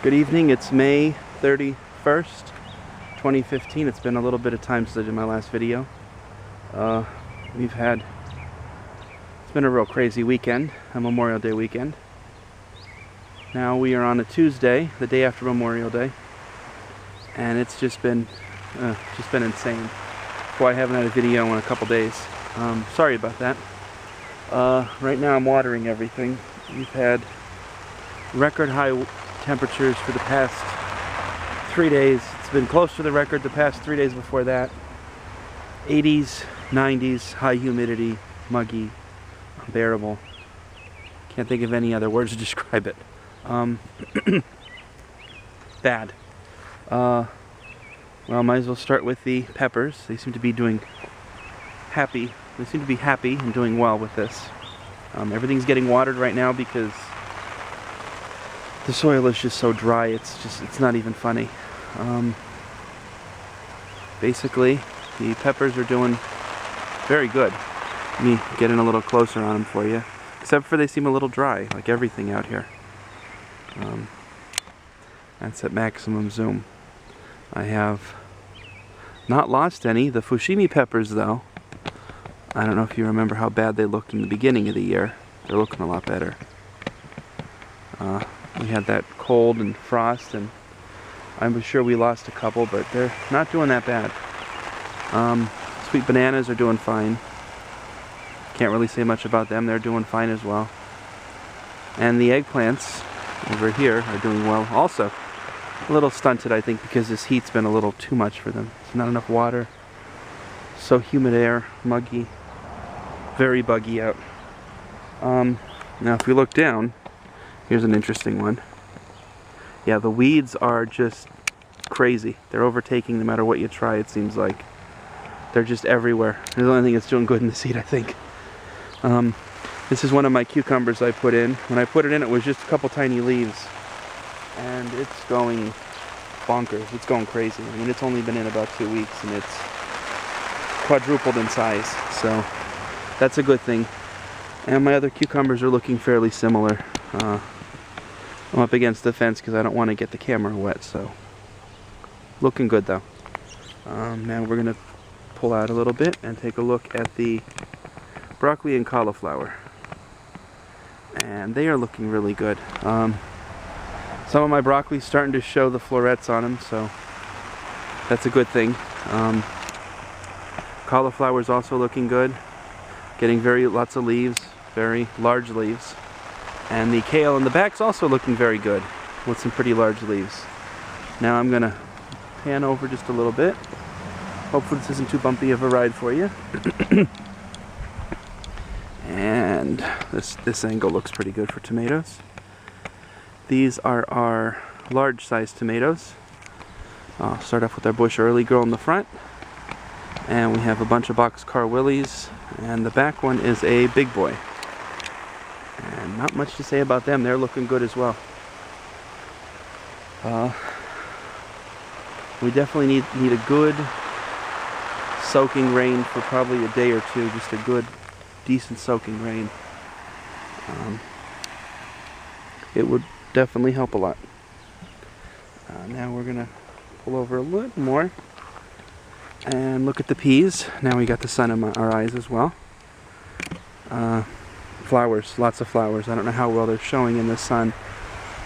Good evening, it's May 31st, 2015. It's been a little bit of time since I did my last video. It's been a real crazy weekend, a Memorial Day weekend. Now we are on a Tuesday, the day after Memorial Day, and it's just been insane. That's why I haven't had a video in a couple days. Sorry about that. Right now I'm watering everything. We've had record high temperatures for the past 3 days. It's been close to the record the past 3 days before that. 80s, 90s, high humidity, muggy, unbearable. Can't think of any other words to describe it. Bad. Well, might as well start with the peppers. They seem to be happy and doing well with this. Everything's getting watered right now because the soil is just so dry. It's not even funny. Basically, the peppers are doing very good. Let me get in a little closer on them for you. Except for they seem a little dry, like everything out here. That's at maximum zoom. I have not lost any. The Fushimi peppers, though, I don't know if you remember how bad they looked in the beginning of the year. They're looking a lot better. We had that cold and frost, and I'm sure we lost a couple, but they're not doing that bad. Sweet bananas are doing fine. Can't really say much about them. They're doing fine as well. And the eggplants over here are doing well also. A little stunted, I think, because this heat's been a little too much for them. It's not enough water. So humid air, muggy, very buggy out. Now if we look down, here's an interesting one. Yeah, the weeds are just crazy. They're overtaking no matter what you try, it seems like. They're just everywhere. They're the only thing that's doing good in the seed, I think. This is one of my cucumbers I put in. When I put it in, it was just a couple tiny leaves. And it's going bonkers. It's going crazy. I mean, it's only been in about 2 weeks, and it's quadrupled in size. So that's a good thing. And my other cucumbers are looking fairly similar. I'm up against the fence because I don't want to get the camera wet, so looking good though. Now we're going to pull out a little bit and take a look at the broccoli and cauliflower. And they are looking really good. Some of my broccoli's starting to show the florets on them, so that's a good thing. Cauliflower is also looking good. Getting lots of leaves, very large leaves. And the kale in the back's also looking very good with some pretty large leaves. Now I'm gonna pan over just a little bit. Hopefully this isn't too bumpy of a ride for you. And this angle looks pretty good for tomatoes. These are our large sized tomatoes. I'll start off with our bush early girl in the front. And we have a bunch of boxcar willies. And the back one is a big boy. And not much to say about them. They're looking good as well. We definitely need a good soaking rain for probably a day or two. Just a good, decent soaking rain. It would definitely help a lot. Now we're gonna pull over a little more and look at the peas. Now we got the sun in our eyes as well. Flowers, lots of flowers. I don't know how well they're showing in the sun.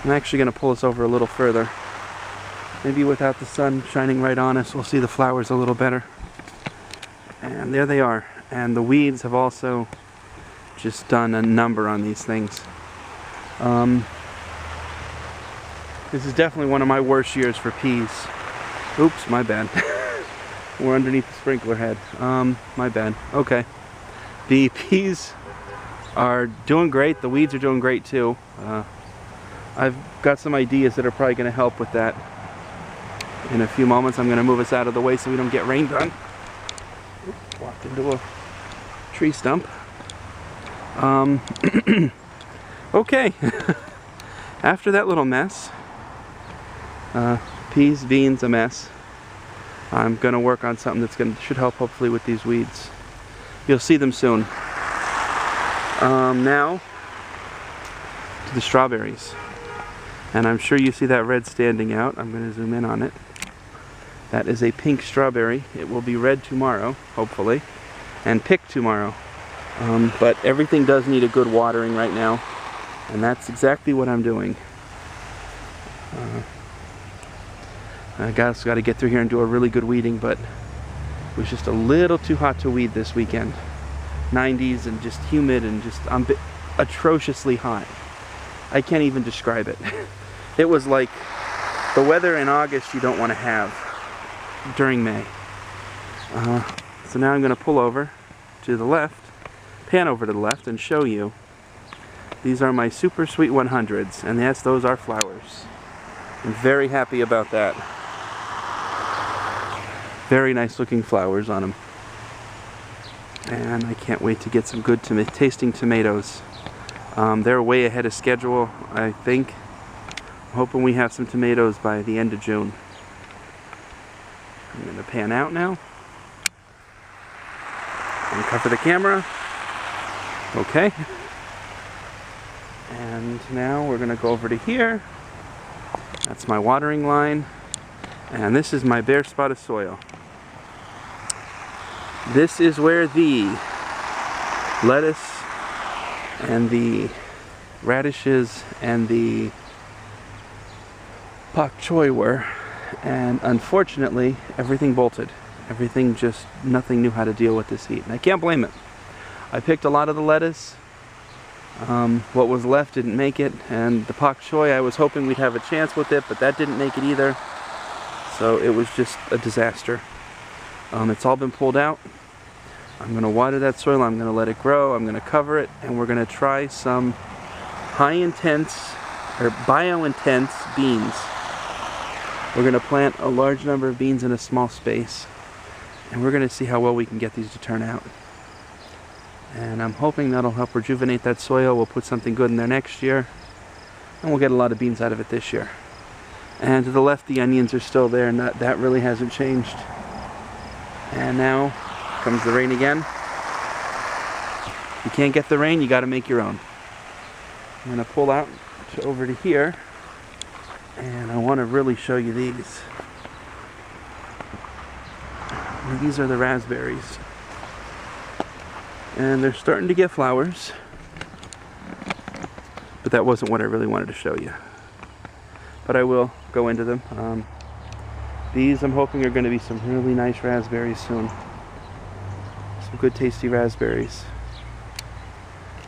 I'm actually going to pull this over a little further. Maybe without the sun shining right on us, we'll see the flowers a little better. And there they are. And the weeds have also just done a number on these things. This is definitely one of my worst years for peas. Oops, my bad. We're underneath the sprinkler head. My bad. Okay. The peas are doing great. The weeds are doing great too. I've got some ideas that are probably going to help with that. In a few moments I'm going to move us out of the way so we don't get rained on. Oops, walked into a tree stump. Okay. After that little mess, peas, beans, a mess, I'm going to work on something that should help hopefully with these weeds. You'll see them soon. Now to the strawberries. And I'm sure you see that red standing out. I'm going to zoom in on it. That is a pink strawberry. It will be red tomorrow, hopefully, and picked tomorrow. But everything does need a good watering right now, and that's exactly what I'm doing. I got to get through here and do a really good weeding, but it was just a little too hot to weed this weekend. 90s and just humid and just atrociously hot. I can't even describe it. It was like the weather in August you don't want to have during May. So now I'm going to pull over to the left, pan over to the left, and show you. These are my super sweet 100s, and yes, those are flowers. I'm very happy about that. Very nice looking flowers on them. And I can't wait to get some good tasting tomatoes. They're way ahead of schedule, I think. I'm hoping we have some tomatoes by the end of June. I'm going to pan out now. And cover the camera. Okay. And now we're going to go over to here. That's my watering line. And this is my bare spot of soil. This is where the lettuce and the radishes and the pak choy were, and unfortunately everything bolted. Everything just, nothing knew how to deal with this heat, and I can't blame it. I picked a lot of the lettuce. What was left didn't make it, and the pak choy, I was hoping we'd have a chance with it, but that didn't make it either. So it was just a disaster. It's all been pulled out. I'm going to water that soil, I'm going to let it grow, I'm going to cover it, and we're going to try some bio-intense beans. We're going to plant a large number of beans in a small space, and we're going to see how well we can get these to turn out. And I'm hoping that'll help rejuvenate that soil. We'll put something good in there next year, and we'll get a lot of beans out of it this year. And to the left, the onions are still there, and that really hasn't changed. And now comes the rain again. You can't get the rain, you got to make your own. I'm going to pull out over to here, and I want to really show you these. These are the raspberries. And they're starting to get flowers. But that wasn't what I really wanted to show you. But I will go into them. These I'm hoping are going to be some really nice raspberries soon. Some good tasty raspberries.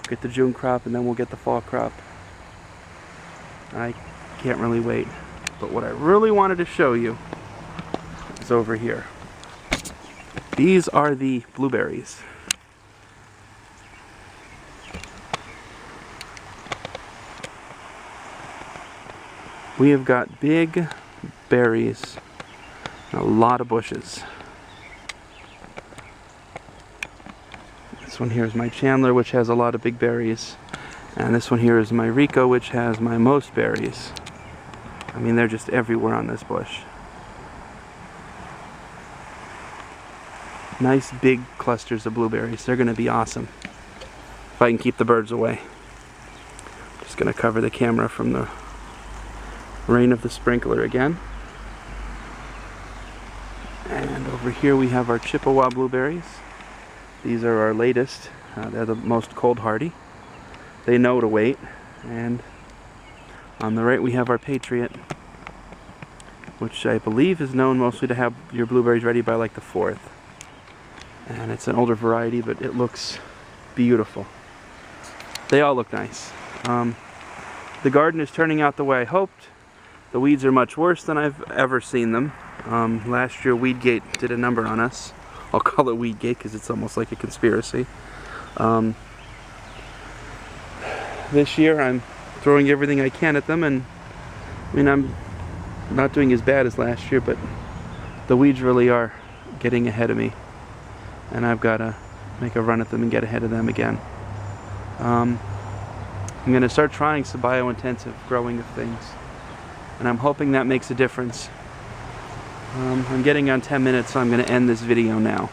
Get the June crop and then we'll get the fall crop. I can't really wait. But what I really wanted to show you is over here. These are the blueberries. We have got big berries and a lot of bushes. This one here is my Chandler, which has a lot of big berries. And this one here is my Rico, which has my most berries. I mean, they're just everywhere on this bush. Nice big clusters of blueberries. They're going to be awesome. If I can keep the birds away. Just going to cover the camera from the rain of the sprinkler again. And over here we have our Chippewa blueberries. These are our latest. They're the most cold hardy. They know to wait. And on the right we have our Patriot, which I believe is known mostly to have your blueberries ready by like the 4th. And it's an older variety, but it looks beautiful. They all look nice. The garden is turning out the way I hoped. The weeds are much worse than I've ever seen them. Last year Weedgate did a number on us. I'll call it Weedgate because it's almost like a conspiracy. This year I'm throwing everything I can at them, and I mean, I'm not doing as bad as last year, but the weeds really are getting ahead of me, and I've got to make a run at them and get ahead of them again. I'm going to start trying some bio-intensive growing of things, and I'm hoping that makes a difference. I'm getting on 10 minutes, so I'm going to end this video now.